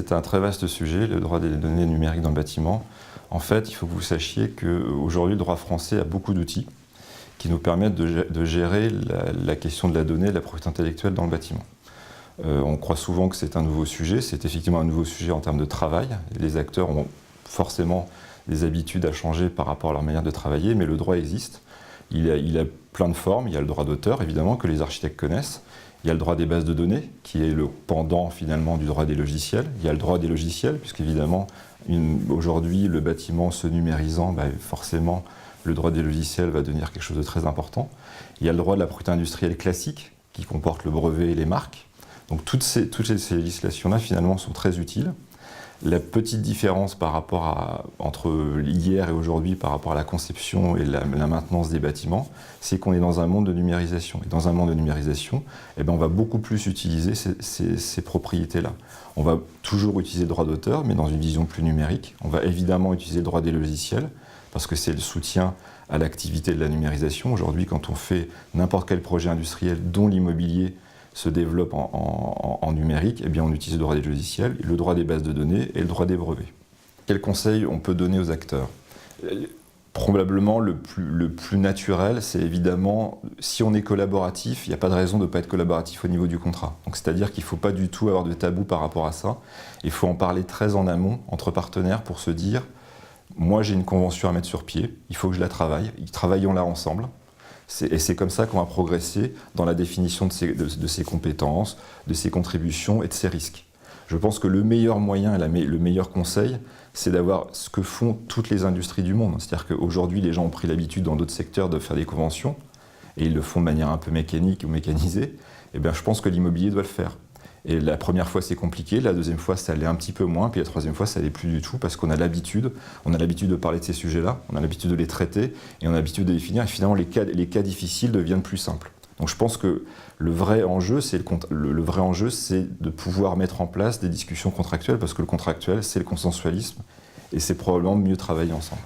C'est un très vaste sujet, le droit des données numériques dans le bâtiment. En fait, il faut que vous sachiez qu'aujourd'hui, le droit français a beaucoup d'outils qui nous permettent de gérer la question de la donnée et de la propriété intellectuelle dans le bâtiment. On croit souvent que c'est un nouveau sujet, c'est effectivement un nouveau sujet en termes de travail. Les acteurs ont forcément des habitudes à changer par rapport à leur manière de travailler, mais le droit existe. Il a plein de formes. Il y a le droit d'auteur, évidemment, que les architectes connaissent. Il y a le droit des bases de données, qui est le pendant finalement du droit des logiciels. Il y a le droit des logiciels, puisqu'évidemment, aujourd'hui, le bâtiment se numérisant, forcément, le droit des logiciels va devenir quelque chose de très important. Il y a le droit de la propriété industrielle classique, qui comporte le brevet et les marques. Donc toutes ces législations-là, finalement, sont très utiles. La petite différence entre hier et aujourd'hui par rapport à la conception et la maintenance des bâtiments, c'est qu'on est dans un monde de numérisation. Et dans un monde de numérisation, on va beaucoup plus utiliser ces propriétés-là. On va toujours utiliser le droit d'auteur, mais dans une vision plus numérique. On va évidemment utiliser le droit des logiciels, parce que c'est le soutien à l'activité de la numérisation. Aujourd'hui, quand on fait n'importe quel projet industriel, dont l'immobilier, se développe en numérique, on utilise le droit des logiciels, le droit des bases de données et le droit des brevets. Quels conseils on peut donner aux acteurs? Probablement le plus naturel, c'est évidemment, si on est collaboratif, il n'y a pas de raison de ne pas être collaboratif au niveau du contrat. C'est-à-dire qu'il ne faut pas du tout avoir de tabou par rapport à ça. Il faut en parler très en amont, entre partenaires, pour se dire, moi j'ai une convention à mettre sur pied, il faut que je la travaille, travaillons-la ensemble. Et c'est comme ça qu'on va progresser dans la définition de ses compétences, de ses contributions et de ses risques. Je pense que le meilleur moyen et le meilleur conseil, c'est d'avoir ce que font toutes les industries du monde. C'est-à-dire qu'aujourd'hui, les gens ont pris l'habitude dans d'autres secteurs de faire des conventions, et ils le font de manière un peu mécanique ou mécanisée. Je pense que l'immobilier doit le faire. Et la première fois, c'est compliqué, la deuxième fois, ça allait un petit peu moins, puis la troisième fois, ça allait plus du tout, parce qu'on a l'habitude de parler de ces sujets-là, on a l'habitude de les traiter, et on a l'habitude de les définir, et finalement, les cas difficiles deviennent plus simples. Donc je pense que le vrai enjeu, c'est de pouvoir mettre en place des discussions contractuelles, parce que le contractuel, c'est le consensualisme, et c'est probablement mieux travailler ensemble.